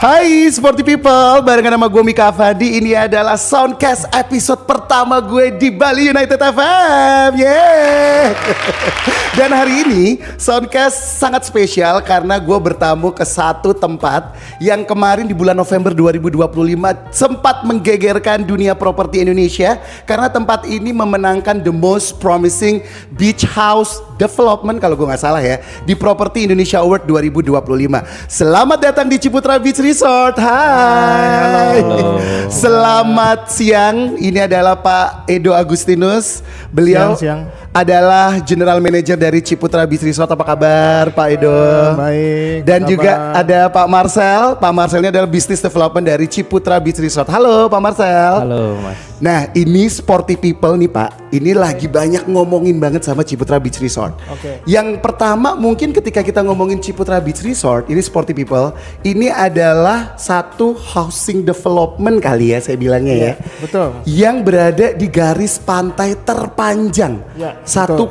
Hai Sporty People, barengan sama gue Mika Fadi. Ini adalah Soundcast episode pertama gue di Bali United FM. Yeah. Dan hari ini Soundcast sangat spesial karena gue bertamu ke satu tempat yang kemarin di bulan November 2025 sempat menggegerkan dunia properti Indonesia, karena tempat ini memenangkan the most promising beach house development kalau gue nggak salah ya, di Property Indonesia Award 2025. Selamat datang di Ciputra Beach Resort. Hai. Halo. Selamat siang. Ini adalah Pak Edo Agustinus. Beliau Siang. adalah General Manager dari Ciputra Beach Resort. Apa kabar Pak Edo? Baik. Dan juga ada Pak Marcel. Pak Marcel ini adalah Business Development dari Ciputra Beach Resort. Halo Pak Marcel. Halo Mas. Nah ini Sporty People nih Pak, ini lagi banyak ngomongin banget sama Ciputra Beach Resort. Oke. Yang pertama mungkin ketika kita ngomongin Ciputra Beach Resort, ini Sporty People, ini adalah satu housing development kali ya saya bilangnya ya. Betul. Yang berada di garis pantai terpanjang, Ya, 1,7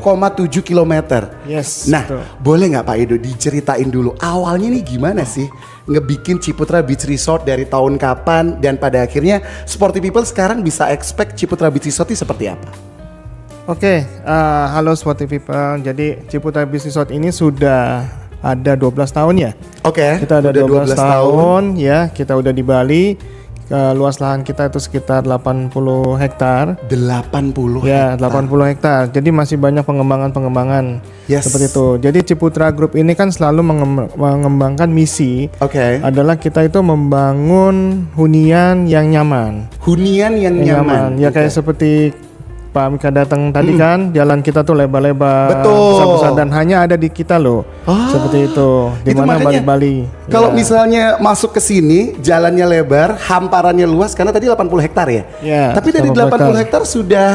km. Yes. Nah, betul. boleh nggak Pak Edo diceritain dulu awalnya nih gimana sih ngebikin Ciputra Beach Resort, dari tahun kapan, dan pada akhirnya Sporty People sekarang bisa expect Ciputra Beach Resort ini seperti apa? Oke, halo Sporty People. Jadi Ciputra Beach Resort ini sudah ada 12 tahun ya. Oke. Kita ada udah 12 tahun ya. Kita udah di Bali. Luas lahan kita itu sekitar 80 hektar. 80 Ya, hektar. 80 hektar. Jadi masih banyak pengembangan Yes. seperti itu. Jadi Ciputra Group ini kan selalu mengembangkan misi. Oke. Adalah kita itu membangun hunian yang nyaman. Hunian yang nyaman. Ya kayak Oke. seperti Pak Mika datang tadi kan, jalan kita tuh lebar-lebar, Betul. besar-besar, dan hanya ada di kita loh. Seperti itu. Di Itu mana makanya Bali-Bali. Kalau Ya. misalnya masuk ke sini, jalannya lebar, hamparannya luas, karena tadi 80 hektar ya. Ya, Tapi dari 80 80 hektar sudah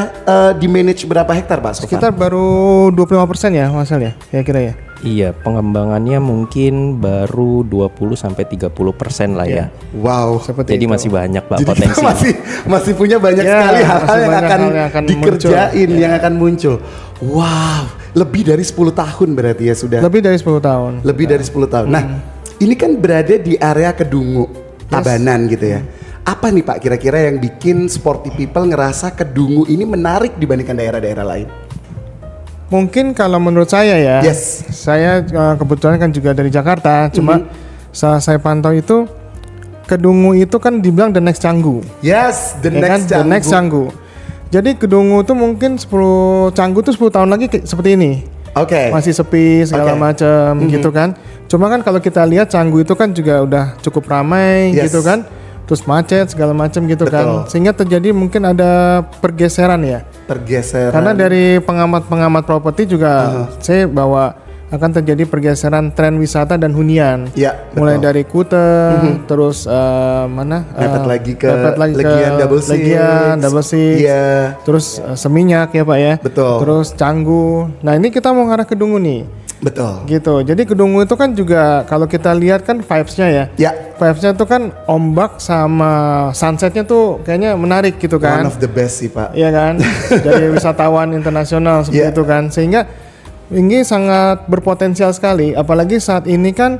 di manage berapa hektar Pak? so far? Sekitar baru 25% ya Mas ya, kira-kira ya. Iya, pengembangannya mungkin baru 20-30% lah ya. Wow. Seperti Jadi itu. masih banyak Pak Jadi potensi. kita masih punya banyak Ya, sekali hal-hal masih yang banyak akan hal yang akan dikerjain, yang akan muncul. Wow, lebih dari 10 tahun berarti ya sudah. Lebih dari 10 tahun. Lebih dari 10 tahun. Nah, ini kan berada di area Kedungu, Tabanan gitu ya. Apa nih Pak kira-kira yang bikin Sporty People ngerasa Kedungu ini menarik dibandingkan daerah-daerah lain? Mungkin kalau menurut saya ya, Yes. saya kebetulan kan juga dari Jakarta, cuma saat saya pantau itu Kedungu itu kan dibilang the next Canggu. Yes, the Ya kan? next The next Canggu. Jadi Kedungu tuh mungkin 10 Canggu tuh 10 tahun lagi seperti ini. Oke. Masih sepi segala Oke. macam gitu kan. Cuma kan kalau kita lihat Canggu itu kan juga udah cukup ramai Yes. gitu kan. Terus macet segala macam gitu Betul. kan. Sehingga terjadi mungkin ada pergeseran ya. Pergeseran. Karena dari pengamat properti juga saya bahwa akan terjadi pergeseran tren wisata dan hunian. Ya, Mulai betul. dari Kute, terus mana? Mepet lagi ke mepet lagi ke Legian Double Six. Legian Double Six. Iya. Terus Seminyak ya Pak ya. Betul. Terus Canggu. Nah ini kita mau ngarah ke Kedungu nih. Betul. Gitu. Jadi Kedungu itu kan juga kalau kita lihat kan vibes-nya ya. Ya. Vibes-nya tuh kan ombak sama sunsetnya tuh kayaknya menarik gitu kan. One of the best sih Pak. Iya kan, dari wisatawan internasional seperti Yeah. itu kan, sehingga ini sangat berpotensial sekali. Apalagi saat ini kan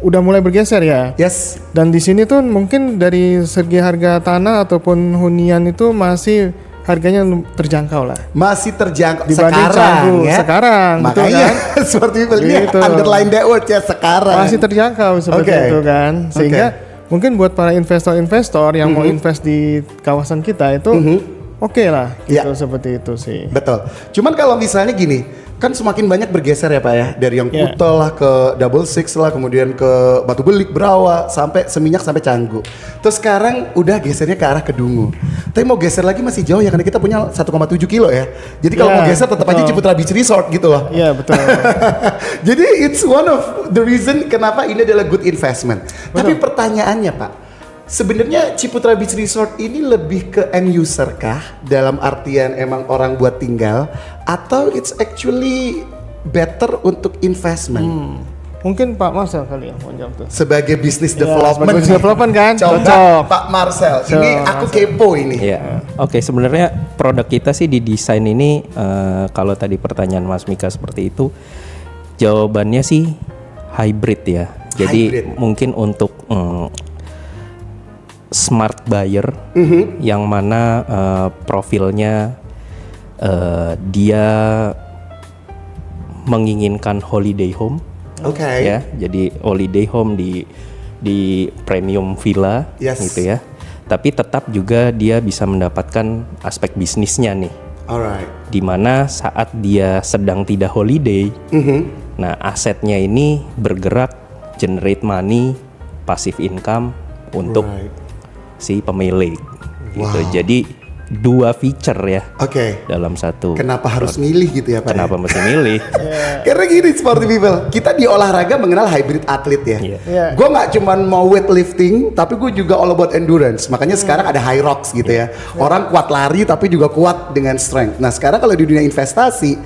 udah mulai bergeser ya. Yes. Dan di sini tuh mungkin dari segi harga tanah ataupun hunian itu masih harganya terjangkau lah. Masih terjangkau Dibanding sekarang Canggu, ya. sekarang, betul Makanya kan? seperti ini Gitu. underline that word ya, sekarang. Masih terjangkau seperti Oke. itu kan, sehingga mungkin buat para investor-investor yang mau invest di kawasan kita itu oke lah, gitu Ya. seperti itu sih. Betul. Cuman kalau misalnya gini, kan semakin banyak bergeser ya Pak ya, dari yang Ya. Kuta lah ke Double Six lah, kemudian ke Batu Belik, Berawa, sampai Seminyak, sampai Canggu. Terus sekarang udah gesernya ke arah Kedungu. Tapi mau geser lagi masih jauh ya, karena kita punya 1,7 kilo ya. Jadi kalau Ya, mau geser tetap aja betul. Ciputra Beach Resort gitu loh. Iya betul. Jadi it's one of the reason kenapa ini adalah good investment. Tapi pertanyaannya Pak, sebenarnya Ciputra Beach Resort ini lebih ke end user kah? Dalam artian emang orang buat tinggal, atau it's actually better untuk investment? Mungkin Pak Marcel kali yang mau jawab tuh. Sebagai business Ya, development. sebagai business development kan, Coba cocok. Pak Marcel, ini aku kepo ini. Iya. Oke, sebenarnya produk kita sih di desain ini kalau tadi pertanyaan Mas Mika seperti itu, jawabannya sih hybrid ya. Jadi Hybrid. mungkin untuk smart buyer yang mana profilnya dia menginginkan holiday home. Oke. Ya, jadi holiday home di premium villa Yes. gitu ya. Tapi tetap juga dia bisa mendapatkan aspek bisnisnya nih. Alright. Dimana saat dia sedang tidak holiday, nah asetnya ini bergerak generate money, passive income untuk Right. si pemilik. Gitu. Wow. Jadi 2 feature ya Oke. dalam satu. Kenapa harus milih gitu ya Pak? Kenapa mesti milih? Karena gini sporty people, kita di olahraga mengenal hybrid atlet ya. Iya. Iya. Gue nggak cuman mau weightlifting, tapi gue juga all about endurance. Makanya sekarang ada high rocks gitu ya. Orang kuat lari tapi juga kuat dengan strength. Nah sekarang kalau di dunia investasi,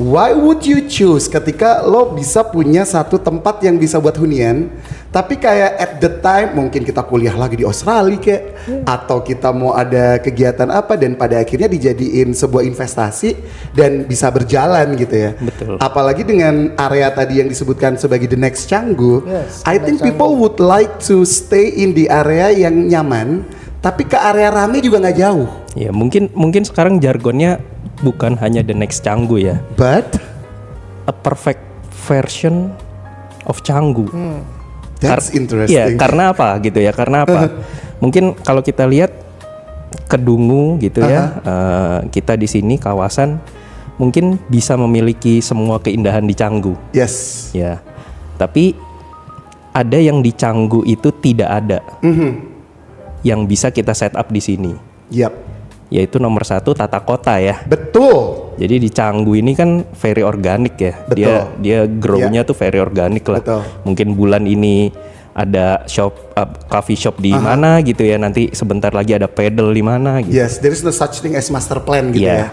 why would you choose ketika lo bisa punya satu tempat yang bisa buat hunian, tapi kayak at the time mungkin kita kuliah lagi di Australia kayak, atau kita mau ada kegiatan apa dan pada akhirnya dijadiin sebuah investasi dan bisa berjalan gitu ya. Betul. Apalagi dengan area tadi yang disebutkan sebagai the next Canggu, Yes, I the think next people would like to stay in the area yang nyaman, tapi ke area rame juga nggak jauh. Ya mungkin sekarang jargonnya bukan hanya the next Canggu ya, But a perfect version of Canggu. that's Iya, interesting. karena apa gitu ya? Karena apa? Mungkin kalau kita lihat Kedungu gitu ya, kita di sini kawasan mungkin bisa memiliki semua keindahan di Canggu, Yes. ya. Tapi ada yang di Canggu itu tidak ada, yang bisa kita set up di sini, Yap. yaitu nomor 1 tata kota ya. Betul. Jadi di Canggu ini kan very organik ya. Betul. Dia grow-nya tuh very organik lah. Betul. Mungkin bulan ini ada coffee shop di mana gitu ya. Nanti sebentar lagi ada pedal di mana gitu. Yes, there is no such thing as master plan gitu Iya. ya.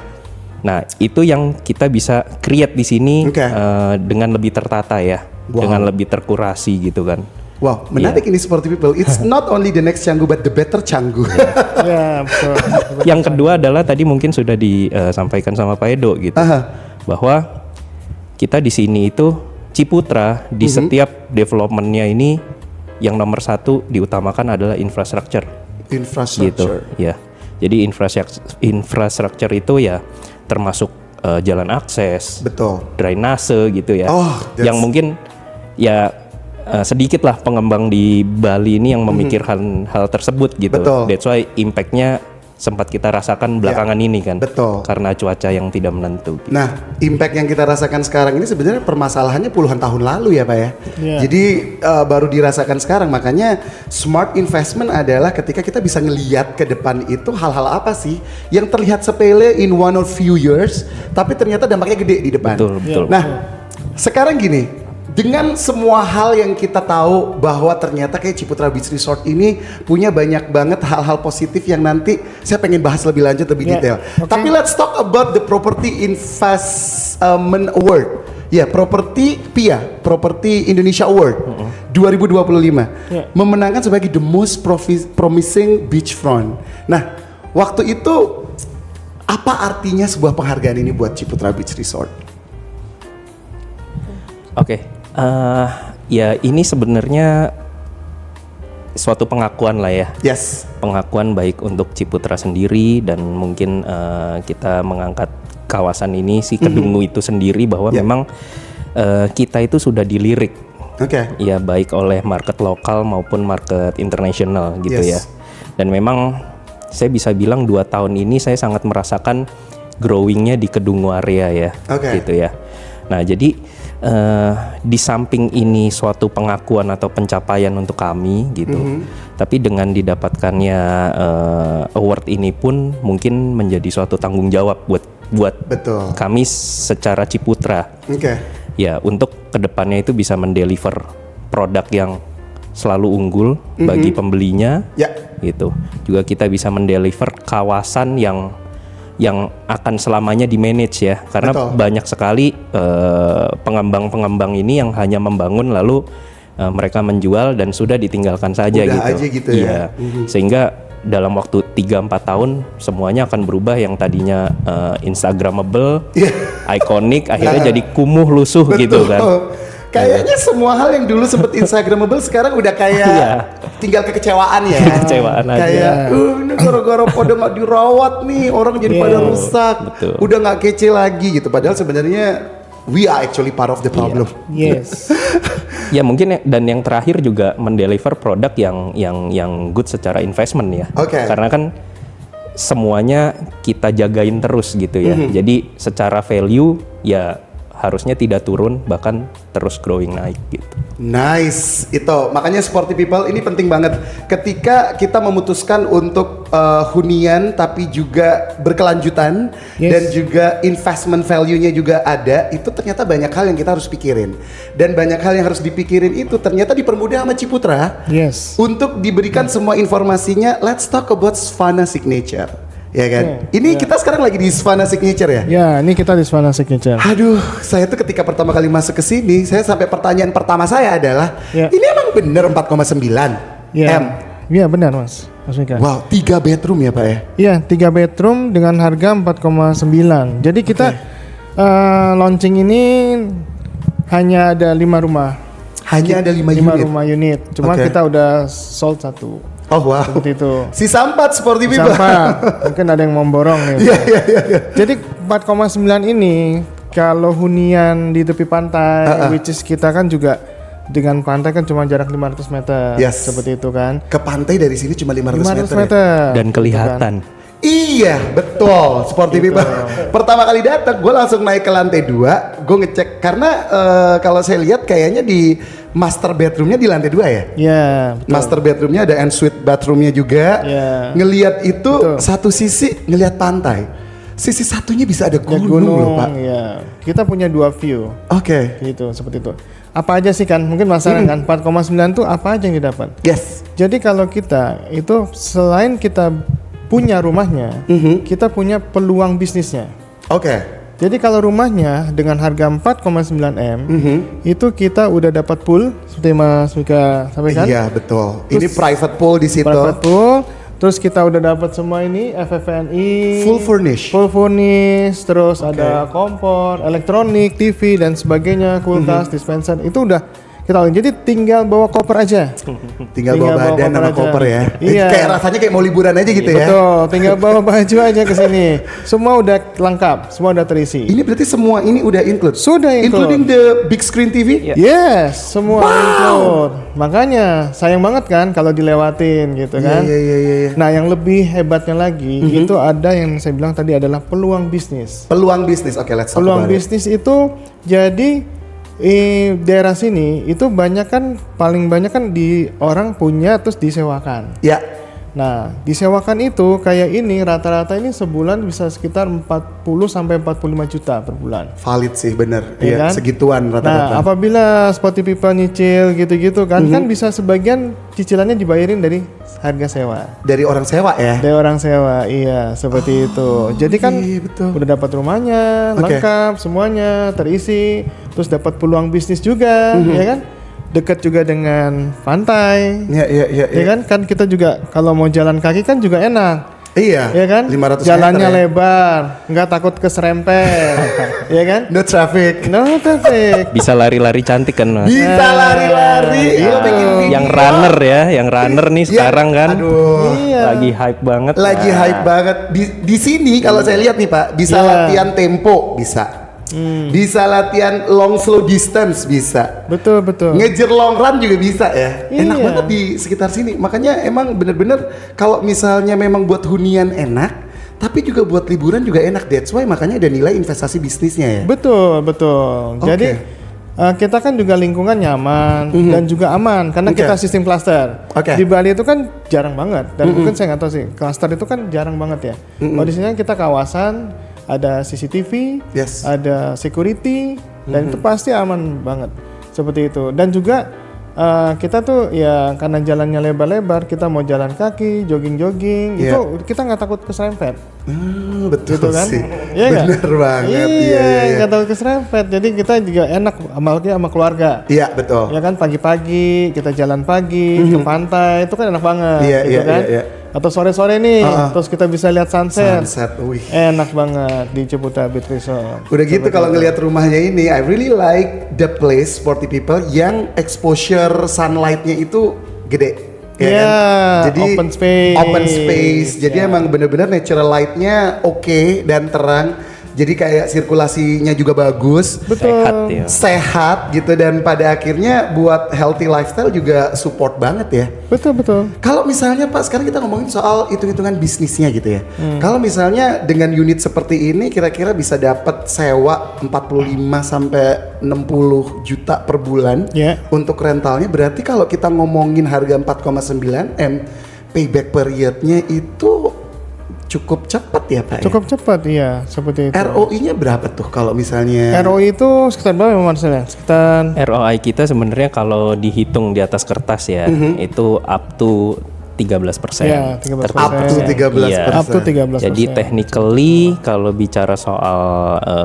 Nah, itu yang kita bisa create di sini Oke. dengan lebih tertata ya. Wow. Dengan lebih terkurasi gitu kan. Wow, menarik ini sporty people. It's not only the next Canggu but the better Canggu. Ya, betul. Yang kedua adalah tadi mungkin sudah disampaikan sama Pak Edo gitu, bahwa kita di sini itu Ciputra di setiap developmentnya ini yang nomor 1 diutamakan adalah infrastruktur gitu, Infrastructure. ya. Jadi infrastruktur itu ya termasuk jalan akses, Betul. drainase gitu ya, Oh, that's- yang mungkin ya sedikit lah pengembang di Bali ini yang memikirkan hal tersebut gitu. Betul. That's why impact-nya sempat kita rasakan belakangan ini kan. betul. Karena cuaca yang tidak menentu. Nah, impact yang kita rasakan sekarang ini sebenarnya permasalahannya puluhan tahun lalu ya Pak ya. Iya. Jadi baru dirasakan sekarang. Makanya smart investment adalah ketika kita bisa ngeliat ke depan itu hal-hal apa sih yang terlihat sepele in one or few years, tapi ternyata dampaknya gede di depan. Betul, betul. Nah, sekarang gini, dengan semua hal yang kita tahu bahwa ternyata kayak Ciputra Beach Resort ini punya banyak banget hal-hal positif yang nanti saya pengen bahas lebih lanjut, lebih Yeah, detail. okay. Tapi let's talk about the Property Investment Award. Ya, Property Indonesia Award 2025 Yeah. memenangkan sebagai the most promising beachfront. Nah, waktu itu apa artinya sebuah penghargaan ini buat Ciputra Beach Resort? Oke. Ya ini sebenarnya suatu pengakuan lah ya. Yes. Pengakuan baik untuk Ciputra sendiri dan mungkin kita mengangkat kawasan ini si Kedungu itu sendiri bahwa Ya. memang kita itu sudah dilirik Oke. ya baik oleh market lokal maupun market internasional gitu Yes. ya. Dan memang saya bisa bilang 2 tahun ini saya sangat merasakan growingnya di Kedungu area ya, Oke. gitu ya. Nah jadi di samping ini suatu pengakuan atau pencapaian untuk kami gitu, tapi dengan didapatkannya award ini pun mungkin menjadi suatu tanggung jawab buat Betul. kami secara Ciputra. Oke. Ya, untuk kedepannya itu bisa mendeliver produk yang selalu unggul bagi pembelinya, Ya. gitu. Juga kita bisa mendeliver kawasan yang akan selamanya di manage ya, karena Betul. banyak sekali pengembang-pengembang ini yang hanya membangun lalu mereka menjual dan sudah ditinggalkan saja Udah gitu. aja gitu Iya. ya. Sehingga dalam waktu 3-4 tahun semuanya akan berubah yang tadinya Instagramable, Iya. ikonik akhirnya jadi kumuh lusuh gitu kan. Kayaknya semua hal yang dulu sempet Instagramable sekarang udah kayak Iya. tinggal kekecewaan ya. Kekecewaan aja. Kayak ini gara-gara pada nggak dirawat nih orang jadi pada rusak. Betul. Udah nggak kece lagi gitu. Padahal sebenarnya we are actually part of the problem. Yes. Ya mungkin dan yang terakhir juga mendeliver produk yang good secara investment ya. Oke. Karena kan semuanya kita jagain terus gitu ya. Jadi secara value ya harusnya tidak turun, bahkan terus growing naik gitu. Nice, itu makanya Sporty People ini penting banget. Ketika kita memutuskan untuk hunian tapi juga berkelanjutan dan juga investment value-nya juga ada, itu ternyata banyak hal yang kita harus pikirin. Dan banyak hal yang harus dipikirin itu ternyata dipermudah sama Ciputra. Yes. Untuk diberikan semua informasinya. Let's talk about Svana Signature. Ya kan? Ini kita sekarang lagi di Svana Signature ya? Ya, ini kita di Svana Signature. Aduh, saya tuh ketika pertama kali masuk ke sini, saya sampai pertanyaan pertama saya adalah, ini emang bener 4,9 Ya. M? Iya benar Mas Mika. Wow, 3 bedroom ya Pak ya? Iya, 3 bedroom dengan harga 4,9. Jadi kita launching ini hanya ada 5 rumah. Hanya ada 5 unit? 5 rumah unit. Cuma kita udah sold 1. Oh wow. Seperti itu. Sisa 4 Sporty People. Sampah. Mungkin ada yang mau borong nih. Iya. Jadi 4,9 ini kalau hunian di tepi pantai, which is kita kan juga dengan pantai kan cuma jarak 500 meter. Yes. Seperti itu kan. Ke pantai dari sini cuma 500 meter. 500 meter. Dan kelihatan. Iya, betul. Sporty People. Pertama kali datang, gue langsung naik ke lantai 2. Gue ngecek karena kalau saya lihat kayaknya di master bedroomnya di lantai 2 ya. Iya. Betul. Master bedroomnya ada ensuite bathroomnya juga. Iya. Ngelihat itu satu sisi ngelihat pantai, sisi satunya bisa ada Ya, gunung loh Pak. Ya. Kita punya 2 view. Oke. Gitu, seperti itu. Apa aja sih kan? Mungkin masalah kan 4,9 tuh apa aja yang didapat? Yes. Jadi kalau kita itu selain kita punya rumahnya, kita punya peluang bisnisnya. Oke. Jadi kalau rumahnya dengan harga 4,9 M, itu kita udah dapat pool seperti Mas Mika sampaikan. Iya betul. Ini private pool di situ. Private pool. Terus kita udah dapat semua ini FF&E, Full furnish. full furnish, terus ada kompor, elektronik, TV dan sebagainya, kulkas, dispenser itu udah kita lakuin. Jadi tinggal bawa koper aja. Tinggal bawa badan sama aja. koper ya. Iya. Kayak rasanya kayak mau liburan aja gitu ya. Betul, tinggal bawa baju aja ke sini. Semua udah lengkap, semua udah terisi. Ini berarti semua ini udah include. Sudah include. Including the big screen TV? Yes, semua include. Makanya sayang banget kan kalau dilewatin gitu kan. Iya. Nah, yang lebih hebatnya lagi itu ada yang saya bilang tadi adalah peluang bisnis. Peluang bisnis. Oke, let's talk Peluang about it. bisnis itu jadi daerah sini itu banyak kan paling banyak kan di orang punya terus disewakan. Ya. Nah, disewakan itu kayak ini rata-rata ini sebulan bisa sekitar 40 sampai 45 juta per bulan. Valid sih bener. Iya Iya, kan? segituan Nah, rata-rata. apabila Sporty People nyicil gitu-gitu kan kan bisa sebagian cicilannya dibayarin dari harga sewa. Dari orang sewa ya. Dari orang sewa, iya seperti itu. Jadi kan iya, betul. udah dapat rumahnya, Oke. lengkap semuanya terisi, terus dapat peluang bisnis juga, ya kan? Dekat juga dengan pantai, Iya. ya kan? Kan kita juga kalau mau jalan kaki kan juga enak, Iya. ya kan? 500 Jalannya meter ya. lebar, nggak takut keserempet, ya kan? No traffic. No traffic. Bisa lari-lari cantik kan Mas? Bisa lari-lari. Iya. Lo bikin video. Yang runner ya, yang runner nih Iya. sekarang kan. Aduh. Iya. Lagi hype banget. Lagi Nah, hype banget. Di sini kalau saya lihat nih Pak, bisa Iya. latihan tempo, bisa. Bisa latihan long slow distance, bisa. Betul. Ngejar long run juga bisa ya. Enak Iya. banget di sekitar sini. Makanya emang bener-bener kalau misalnya memang buat hunian enak, tapi juga buat liburan juga enak. That's why makanya ada nilai investasi bisnisnya ya. Betul. Oke. Jadi kita kan juga lingkungan nyaman dan juga aman karena Oke. kita sistem klaster. Oke. Di Bali itu kan jarang banget dan mungkin saya nggak tahu sih klaster itu kan jarang banget ya. Kalau di sini kan kita kawasan ada CCTV, Yes. ada security dan itu pasti aman banget seperti itu. Dan juga kita tuh ya karena jalannya lebar-lebar, kita mau jalan kaki, jogging-jogging Iya. itu kita nggak takut keserempet. Betul Gitu kan? sih. Iya nggak? Bener banget. Iya, nggak tahu keserempet. Jadi kita juga enak apalagi sama keluarga. Iya, betul. Ya kan pagi-pagi kita jalan pagi ke pantai itu kan enak banget, Iya, gitu iya, kan? iya. atau sore-sore nih, terus kita bisa lihat sunset. Wih. Enak banget di Ciputra Beach Resort. Udah gitu kalau ngelihat rumahnya ini, I really like the place Sporty People yang exposure sunlightnya itu gede. Ya Iya, kan? Jadi open space. Open space. Jadi emang bener-bener natural lightnya oke dan terang. Jadi kayak sirkulasinya juga bagus. Sehat ya. Sehat gitu, dan pada akhirnya buat healthy lifestyle juga support banget ya. Betul. Kalau misalnya Pak, sekarang kita ngomongin soal hitung-hitungan bisnisnya gitu ya. Kalau misalnya dengan unit seperti ini kira-kira bisa dapat sewa 45 sampai 60 juta per bulan untuk rentalnya, berarti kalau kita ngomongin harga 4,9 M, payback periodnya itu cukup cepat ya Pak? Cukup cepat, iya, seperti itu. ROI-nya berapa tuh kalau misalnya? ROI itu sekitar berapa Marcel? Sekitar ROI kita sebenarnya kalau dihitung di atas kertas ya, itu up to 13%. Ya, 13%. Up to 13%. Iya. up to 13%. Jadi technically kalau bicara soal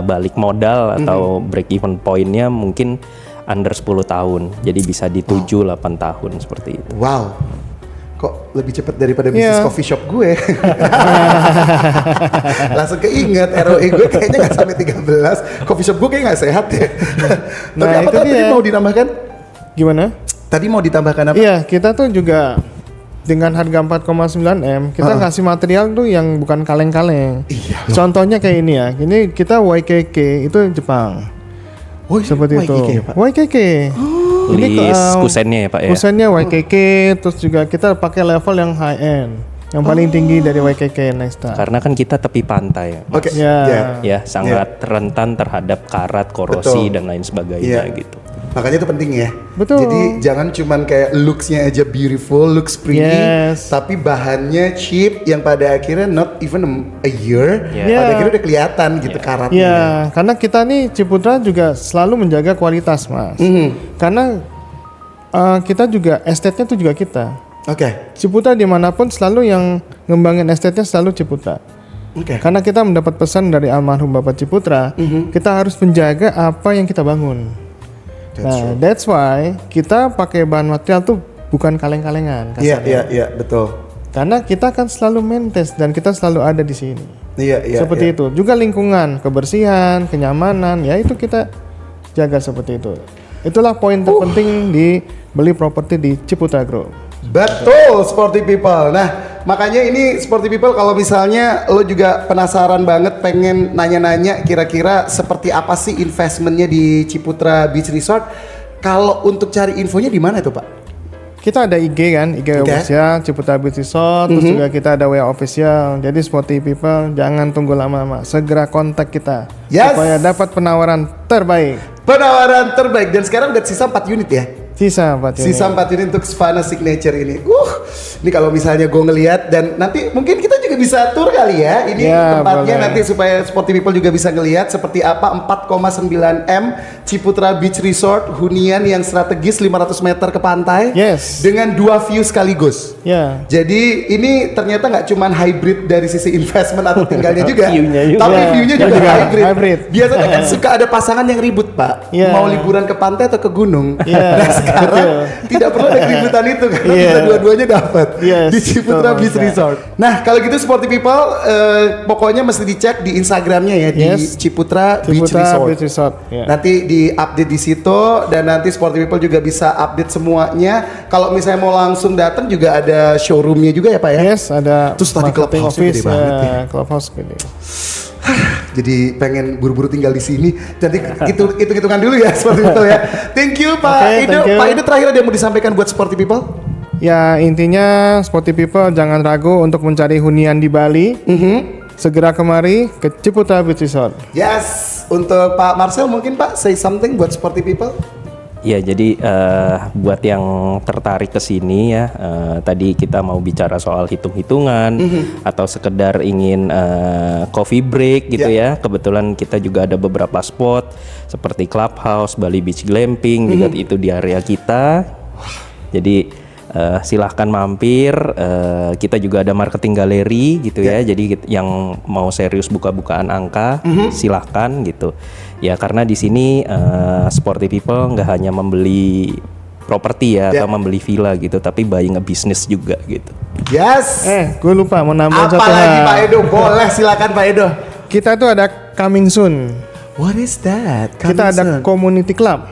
balik modal atau break even point-nya mungkin under 10 tahun. Jadi bisa di 7-8 tahun seperti itu. Wow. Kok lebih cepat daripada bisnis coffee shop gue? Langsung keinget ROI gue kayaknya nggak sampai 13. Coffee shop gue kayak nggak sehat ya. Tapi Nah, apa itu tadi dia. mau ditambahkan? Gimana? Tadi mau ditambahkan apa? Iya, kita tuh juga dengan harga 4,9 M, kita ngasih material tuh yang bukan kaleng-kaleng. Iya. Contohnya kayak ini ya. Ini kita YKK itu Jepang. Oh, Seperti itu. YKK ya, Pak? YKK. List kusennya ya Pak ya. Kusennya YKK, terus juga kita pakai level yang high end, yang paling tinggi dari YKK Nexta. Karena kan kita tepi pantai ya. Oke. Ya. Ya, sangat rentan terhadap karat, korosi Betul. dan lain sebagainya Iya. gitu. Makanya itu penting ya. Betul. Jadi jangan cuman kayak looks-nya aja beautiful, looks pretty, Yes. tapi bahannya cheap yang pada akhirnya not even a year, Yeah. pada Yeah. akhirnya udah kelihatan gitu karatnya. Ya, karena kita nih Ciputra juga selalu menjaga kualitas, Mas. Karena kita juga estate-nya tuh juga kita. Oke. Ciputra dimanapun selalu yang ngembangin estate-nya selalu Ciputra. Oke. Karena kita mendapat pesan dari almarhum Bapak Ciputra, kita harus menjaga apa yang kita bangun. That's why kita pakai bahan material tuh bukan kaleng-kalengan. kasarnya. Iya, betul. Karena kita kan selalu maintain dan kita selalu ada di sini. Iya. Seperti itu. Juga lingkungan, kebersihan, kenyamanan, ya itu kita jaga seperti itu. Itulah poin terpenting di beli properti di Ciputra Group. Betul, Sporty People. Nah, makanya ini Sporty People, kalau misalnya lo juga penasaran banget pengen nanya-nanya kira-kira seperti apa sih investmentnya di Ciputra Beach Resort, kalau untuk cari infonya di mana itu Pak? Kita ada IG kan, IG official Ciputra Beach Resort, terus juga kita ada WA official. Jadi Sporty People jangan tunggu lama-lama, segera kontak kita supaya dapat penawaran terbaik. Penawaran terbaik, dan sekarang udah sisa 4 unit ya? Sisa 4 unit. Sisa 4 unit untuk Savannah Signature ini. Ini kalau misalnya gue ngelihat, dan nanti mungkin kita juga bisa tour kali ya. Ini Ya, tempatnya boleh. nanti supaya Sporty People juga bisa ngelihat seperti apa 4,9 M Ciputra Beach Resort, hunian yang strategis 500 meter ke pantai. Yes. Dengan 2 view sekaligus. Ya. Jadi ini ternyata nggak cuman hybrid dari sisi investment atau tinggalnya juga, View-nya juga. tapi Ya, view-nya ya juga juga hybrid. hybrid. Biasanya kan suka ada pasangan yang ribut Pak, Ya. mau liburan ke pantai atau ke gunung. Ya, Nah sekarang betul. tidak perlu ada keributan itu karena Ya. bisa dua-duanya dapat Yes, di Ciputra betul, Beach Mas. Resort. Nah kalau gitu Sporty People, pokoknya mesti dicek di Instagramnya ya, di Yes. Ciputra Beach Ciputra Resort. Beach Resort. Ya. Nanti di update di situ, dan nanti Sporty People juga bisa update semuanya. Kalau misalnya mau langsung datang juga ada showroomnya juga ya Pak ya. Yes, ada Terus tadi marketing clubhouse-nya gede office, banget ya. clubhouse gede. Jadi pengen buru-buru tinggal di sini. Jadi hitung-hitungan dulu ya Sporty People ya. Thank you Pak Oke, Ido. thank you. Pak Ido, terakhir ada yang mau disampaikan buat Sporty People? Ya intinya Sporty People jangan ragu untuk mencari hunian di Bali. Segera kemari ke Ciputra Beach Resort. Yes. Untuk Pak Marcel mungkin Pak say something buat Sporty People? Ya, jadi buat yang tertarik ke sini ya, tadi kita mau bicara soal hitung-hitungan atau sekedar ingin coffee break gitu ya. Kebetulan kita juga ada beberapa spot seperti Clubhouse, Bali Beach Glamping juga itu di area kita. Jadi silahkan mampir. Kita juga ada marketing galeri gitu ya. Jadi yang mau serius buka-bukaan angka silahkan gitu. Ya karena di sini Sporty People nggak hanya membeli properti ya atau membeli villa gitu, tapi buying a business juga gitu. Yes. Gue lupa mau nambah satu Apalagi hal. Pak Edo, boleh silakan Pak Edo. Kita tuh ada coming soon. What is that? Kita ada community club.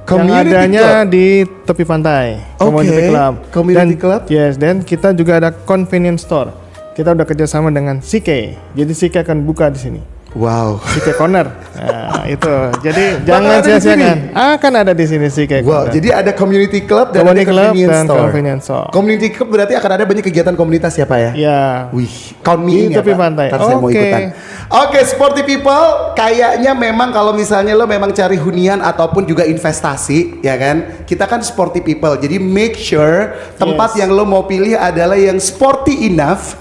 Community yang adanya club? di tepi pantai. Community club. Community club? Yes, dan kita juga ada convenience store. Kita udah kerjasama dengan CK. Jadi CK akan buka di sini. Wow. CK Corner. Nah, itu. Jadi Bakal jangan ada di sia-siakan. Akan ada di sini CK Wow, Corner. jadi ada community club dan Community ada club convenience dan store. convenience store. Community club berarti akan ada banyak kegiatan komunitas ya Pak ya? Ya. Wih, count me Di in ya, tepi Pak. pantai. Ntar saya mau Oke. ikutan. Oke, sporty people, kayaknya memang kalau misalnya lo memang cari hunian ataupun juga investasi, ya kan? Kita kan sporty people, jadi make sure tempat yang lo mau pilih adalah yang sporty enough,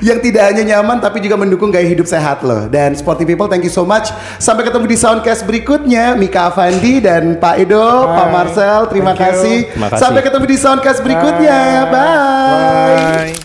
yang tidak hanya nyaman tapi juga mendukung gaya hidup sehat lo. Dan sporty people, thank you so much. Sampai ketemu di Soundcast berikutnya. Mika Afandi dan Pak Edo, Pak Marcel, terima Thank you. kasih. Terima kasih. Sampai ketemu di Soundcast berikutnya. Bye. Bye.